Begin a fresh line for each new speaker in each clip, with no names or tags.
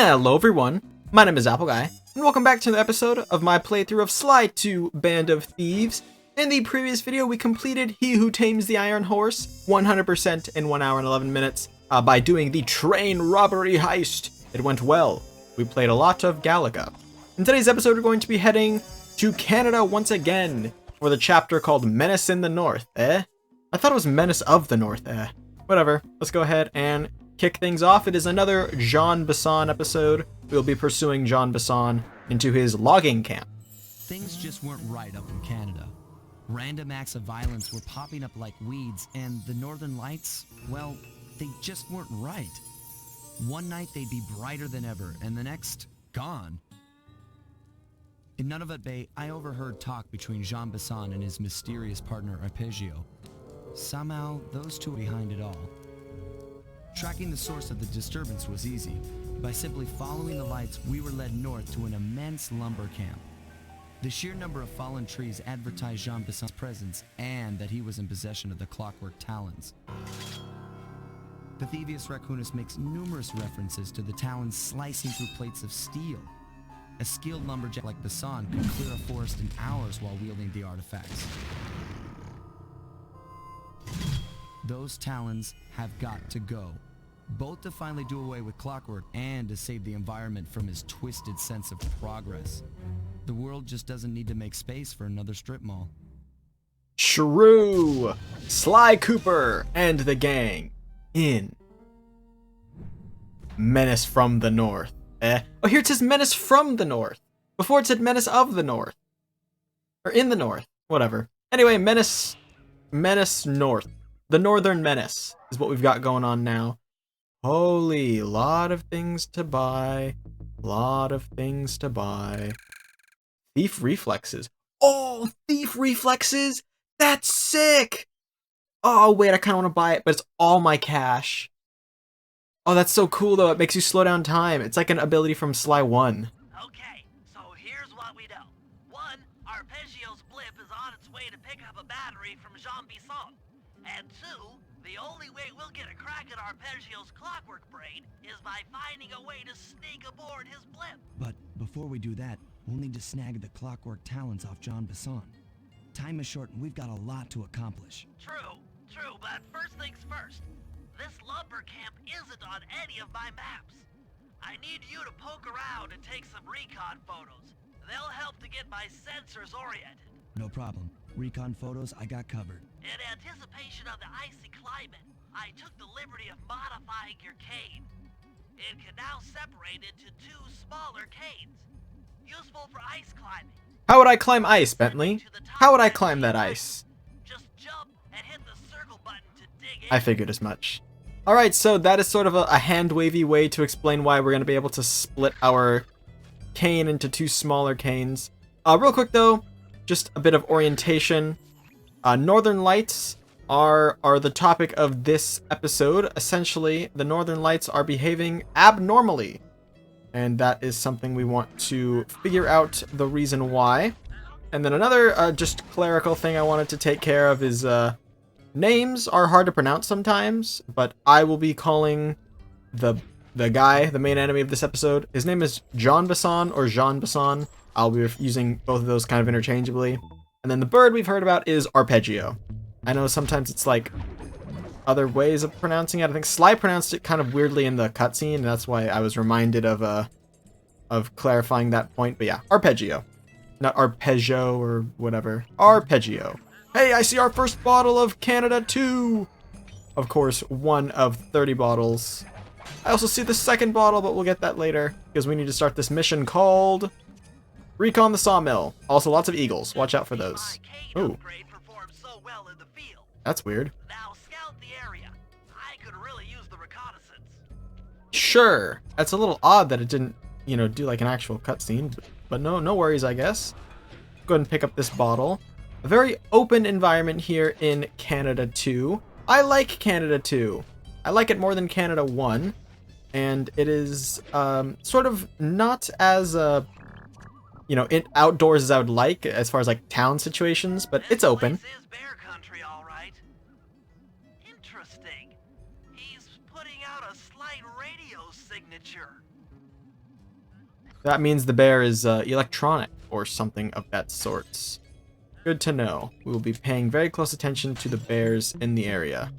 Hello everyone, my name is Apple Guy, and welcome back to the episode of my playthrough of Sly 2 Band of Thieves. In the previous video, we completed He Who Tames the Iron Horse 100% in 1 hour and 11 minutes by doing the train robbery heist. It went well. We played a lot of Galaga. In today's episode, we're going to be heading to Canada once again for the chapter called Menace in the North, I thought it was Menace of the North, Whatever, let's go ahead and kick things off. It is another Jean Besson episode. We'll be pursuing Jean Besson into his logging camp.
Things just weren't right up in Canada. Random acts of violence were popping up like weeds, and the Northern Lights, well, they just weren't right. One night they'd be brighter than ever, and the next, gone. In Nunavut Bay, I overheard talk between Jean Besson and his mysterious partner Arpeggio. Somehow, those two were behind it all. Tracking the source of the disturbance was easy. By simply following the lights, we were led north to an immense lumber camp. The sheer number of fallen trees advertised Jean Besson's presence and that he was in possession of the Clockwerk talons. The Thievius Raccoonus makes numerous references to the talons slicing through plates of steel. A skilled lumberjack like Besson could clear a forest in hours while wielding the artifacts. Those talons have got to go, both to finally do away with Clockwerk and to save the environment from his twisted sense of progress. The world just doesn't need to make space for another strip mall.
Shrew, Sly Cooper, and the gang in Menace from the North. Oh, here it says Menace from the North. Before it said Menace of the North. Or in the North. Whatever. Anyway, Menace North. The Northern Menace is what we've got going on now. Holy, lot of things to buy. Lot of things to buy. Thief reflexes. Oh, thief reflexes? That's sick! Oh, wait, I kind of want to buy it, but it's all my cash. Oh, that's so cool, though. It makes you slow down time. It's like an ability from Sly 1.
Okay, so here's what we know. 1, Arpeggio's blip is on its way to pick up a battery from Jean Besson. And 2, the only way we'll get a crack at Arpeggio's Clockwerk brain is by finding a way to sneak aboard his blip.
But before we do that, we'll need to snag the Clockwerk talons off Jean Besson. Time is short and we've got a lot to accomplish.
True, but first things first. This lumber camp isn't on any of my maps. I need you to poke around and take some recon photos. They'll help to get my sensors oriented.
No problem. Recon photos, I got covered.
In anticipation of the icy climate, I took the liberty of modifying your cane. It can now separate into 2 smaller canes, useful for ice climbing.
How would I climb ice, Bentley? How would I climb that ice?
Just jump and hit the circle button to dig in.
I figured as much. Alright, so that is sort of a hand-wavy way to explain why we're going to be able to split our cane into 2 smaller canes. Real quick though, just a bit of orientation. Northern Lights are the topic of this episode. Essentially, the Northern Lights are behaving abnormally. And that is something we want to figure out the reason why. And then another just clerical thing I wanted to take care of is names are hard to pronounce sometimes, but I will be calling the guy, the main enemy of this episode. His name is Jean Besson or Jean Besson. I'll be using both of those kind of interchangeably. And then the bird we've heard about is Arpeggio. I know sometimes it's like other ways of pronouncing it. I think Sly pronounced it kind of weirdly in the cutscene, and that's why I was reminded of clarifying that point. But yeah, Arpeggio. Not Arpeggio or whatever. Arpeggio. Hey, I see our first bottle of Canada 2! Of course, 1 of 30 bottles. I also see the second bottle, but we'll get that later, because we need to start this mission called Recon the Sawmill. Also, lots of eagles. Watch out for those. Ooh. That's weird.
Now scout the area. I could really use the reconnaissance.
Sure. That's a little odd that it didn't, do like an actual cutscene, but no worries, I guess. Go ahead and pick up this bottle. A very open environment here in Canada 2. I like Canada 2. I like it more than Canada 1. And it is sort of not as, outdoors as I would like, as far as like town situations, but it's open.
This is bear country, all right. Interesting. He's putting out a slight radio signature.
That means the bear is electronic or something of that sort. Good to know. We will be paying very close attention to the bears in the area.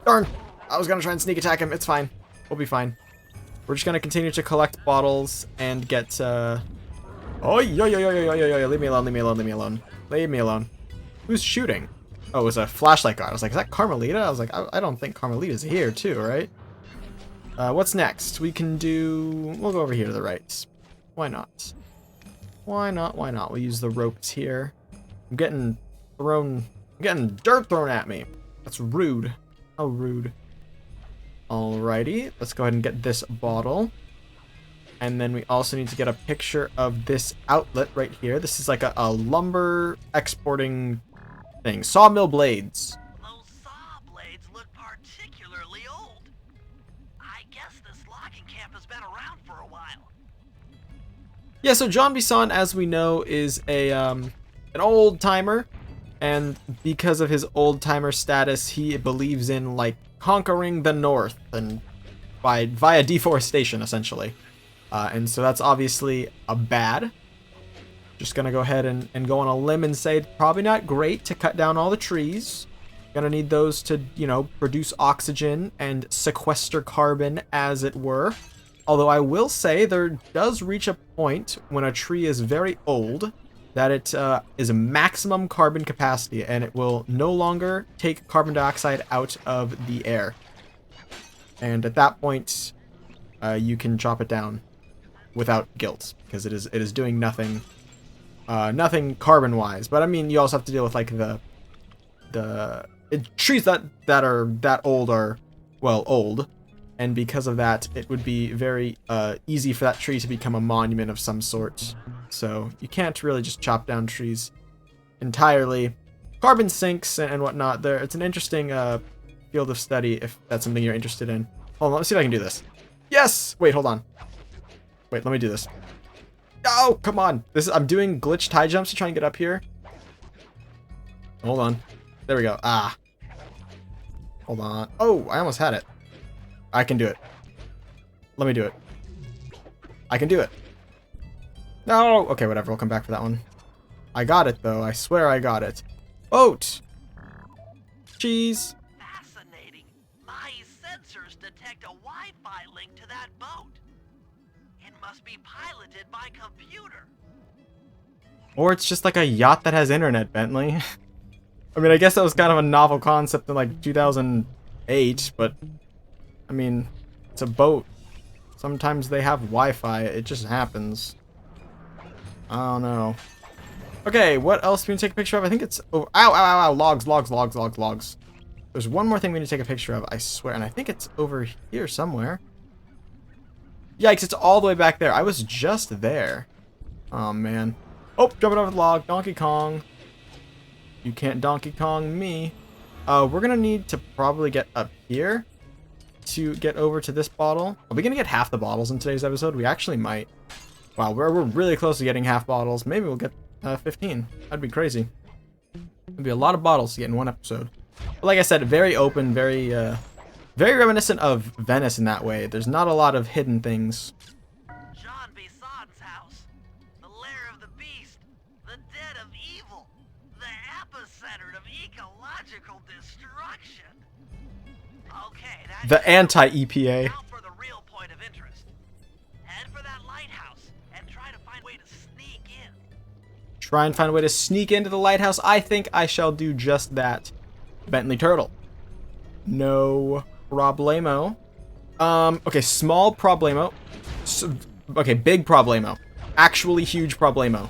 Darn! I was gonna try and sneak attack him. It's fine. We'll be fine. We're just gonna continue to collect bottles and get, Oh, yo. Leave me alone, leave me alone, leave me alone. Leave me alone. Who's shooting? Oh, it was a flashlight guard. I was like, is that Carmelita? I was like, I don't think Carmelita's here, too, right? What's next? We'll go over here to the right. Why not? Why not? Why not? We'll use the ropes here. I'm getting dirt thrown at me. That's rude. How rude. Alrighty, let's go ahead and get this bottle. And then we also need to get a picture of this outlet right here. This is like a lumber exporting thing. Sawmill blades.
Those saw blades look particularly old. I guess this logging camp has been around for a while.
Yeah, so Jean Bisson, as we know, is an old timer, and because of his old timer status, he believes in like conquering the North and via deforestation, essentially. And so that's obviously a bad. Just gonna go ahead and go on a limb and say it's probably not great to cut down all the trees. Gonna need those to, you know, produce oxygen and sequester carbon, as it were. Although I will say there does reach a point when a tree is very old that it is a maximum carbon capacity, and it will no longer take carbon dioxide out of the air. And at that point, you can chop it down without guilt, because it is doing nothing carbon-wise. But I mean, you also have to deal with like trees that are that old are, well, old. And because of that, it would be very easy for that tree to become a monument of some sort. So you can't really just chop down trees entirely. Carbon sinks and whatnot. It's an interesting field of study if that's something you're interested in. Hold on, let's see if I can do this. Yes! Wait, hold on. Wait, let me do this. Oh, come on. I'm doing glitch tie jumps to try and get up here. Hold on. There we go. Ah. Hold on. Oh, I almost had it. I can do it. Let me do it. I can do it. No! Okay, whatever. We'll come back for that one. I got it, though. I swear I got it. Boat! Cheese!
Fascinating. My sensors detect a Wi-Fi link to that boat. It must be piloted by computer.
Or it's just like a yacht that has internet, Bentley. I mean, I guess that was kind of a novel concept in like 2008, but I mean, it's a boat. Sometimes they have Wi-Fi. It just happens. I don't know. Okay, what else do we need to take a picture of? I think it's over. Ow, ow, ow, ow. Logs. There's one more thing we need to take a picture of, I swear, and I think it's over here somewhere. Yikes, it's all the way back there. I was just there. Oh, man. Oh, jumping over the log. Donkey Kong. You can't Donkey Kong me. We're gonna need to probably get up here to get over to this bottle. Are we gonna get half the bottles in today's episode? We actually might. Wow, we're really close to getting half bottles. Maybe we'll get 15. That'd be crazy. It'd be a lot of bottles to get in one episode. But like I said, very open, very reminiscent of Venice in that way. There's not a lot of hidden things.
Jean Bisson's house. The lair of the beast. The den of evil. The epicenter of ecological destruction. Okay, that's
The anti-EPA.
now for the real point of interest. Head for that lighthouse and try to find a way to sneak in.
Try and find a way to sneak into the lighthouse. I think I shall do just that. Bentley Turtle. No problemo. Okay, small problemo. Okay, big problemo. Actually huge problemo.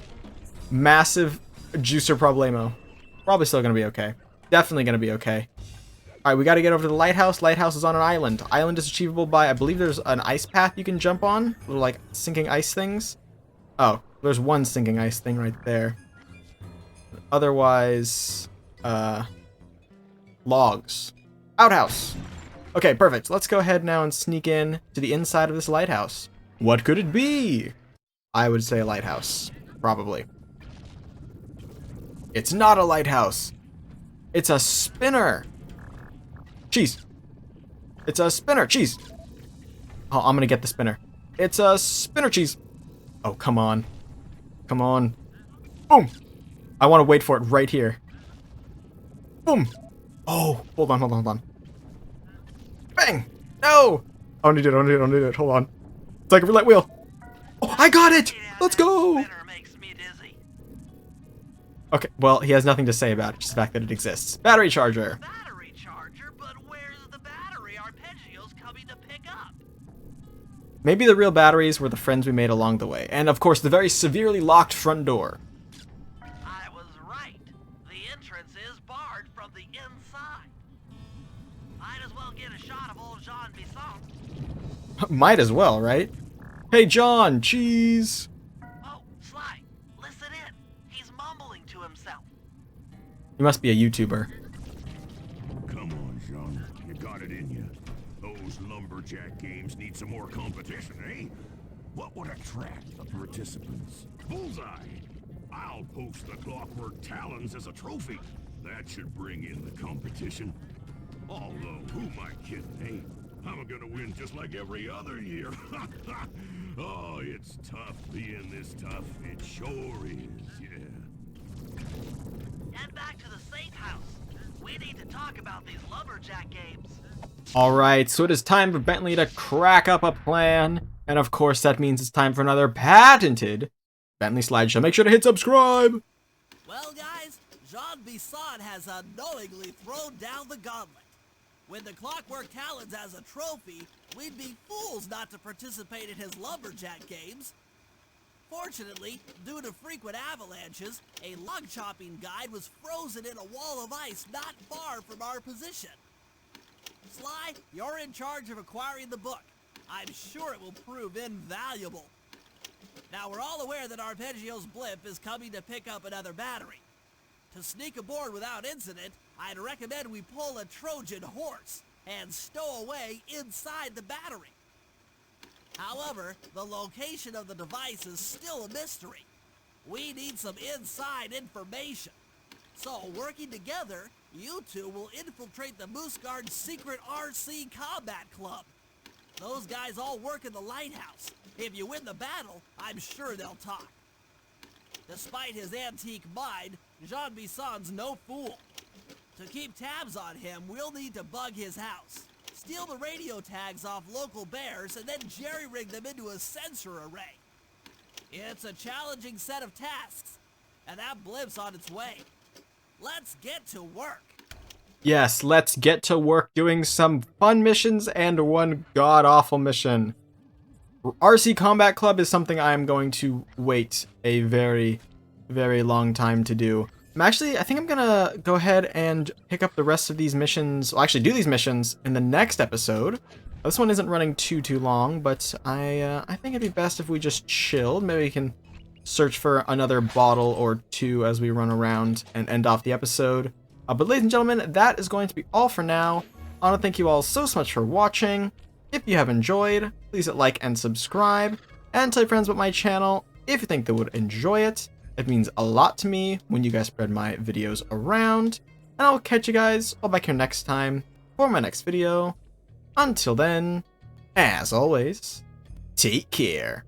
Massive juicer problemo. Probably still gonna be okay. Definitely gonna be okay. Alright, we gotta get over to the lighthouse. Lighthouse is on an island. Island is achievable by, I believe there's an ice path you can jump on. Little, like, sinking ice things. Oh, there's one sinking ice thing right there. Otherwise, logs. Outhouse. Okay, perfect. Let's go ahead now and sneak in to the inside of this lighthouse. What could it be? I would say a lighthouse. Probably. It's not a lighthouse. It's a spinner. Cheese. It's a spinner. Cheese. Oh, I'm gonna get the spinner. It's a spinner cheese. Oh, come on. Come on. Boom! I want to wait for it right here. Boom! Oh, hold on, hold on, hold on. Bang! No! I want to do it, I want to do it, I want to do it. Hold on. It's like a roulette wheel. Oh, I got it! Let's go!
Spinner makes me dizzy.
Okay, well, he has nothing to say about it, just the fact that it exists. Battery charger.
Battery charger, but where's the battery Arpeggio's coming to pick up?
Maybe the real batteries were the friends we made along the way. And, of course, the very severely locked front door.
I was right. The entrance is barred from the inside. Might as well get a shot of old Jean Bisson.
Might as well, right? Hey, John, cheese!
Oh, Sly, listen in. He's mumbling to himself.
You must be a YouTuber.
Come on, Jean. You got it in you. Those lumberjack games need some more competition, eh? What would attract the participants? Bullseye! I'll post the Clockwerk talons as a trophy. That should bring in the competition. Although, who am I kidding, eh? I'm gonna win just like every other year. Oh, it's tough being this tough. It sure is, yeah.
Head back to the safe house. We need to talk about these lumberjack games.
Alright, so it is time for Bentley to crack up a plan. And of course, that means it's time for another patented Bentley slideshow. Make sure to hit subscribe!
Well, guys, Jean Bisson has unknowingly thrown down the gauntlet. With the Clockwerk talons as a trophy, we'd be fools not to participate in his lumberjack games. Fortunately, due to frequent avalanches, a log chopping guide was frozen in a wall of ice not far from our position. Sly, you're in charge of acquiring the book. I'm sure it will prove invaluable. Now, we're all aware that Arpeggio's blimp is coming to pick up another battery. To sneak aboard without incident, I'd recommend we pull a Trojan horse and stow away inside the battery. However, the location of the device is still a mystery. We need some inside information. So, working together, you two will infiltrate the Moose Guard's secret RC combat club. Those guys all work in the lighthouse. If you win the battle, I'm sure they'll talk. Despite his antique mind, Jean Bisson's no fool. To keep tabs on him, we'll need to bug his house, steal the radio tags off local bears, and then jerry-rig them into a sensor array. It's a challenging set of tasks, and that blimp's on its way. Let's get to work.
Yes, let's get to work doing some fun missions and one god-awful mission. RC Combat Club is something I'm going to wait a very, very long time to do. I think I'm gonna go ahead and pick up the rest of these missions, well, actually do these missions in the next episode. This one isn't running too long, but I think it'd be best if we just chilled. Maybe we can search for another bottle or two as we run around and end off the episode. But ladies and gentlemen, that is going to be all for now. I want to thank you all so much for watching. If you have enjoyed, please hit like and subscribe, and tell your friends about my channel if you think they would enjoy it. It means a lot to me when you guys spread my videos around, and I'll catch you guys all back here next time for my next video. Until then, as always, take care.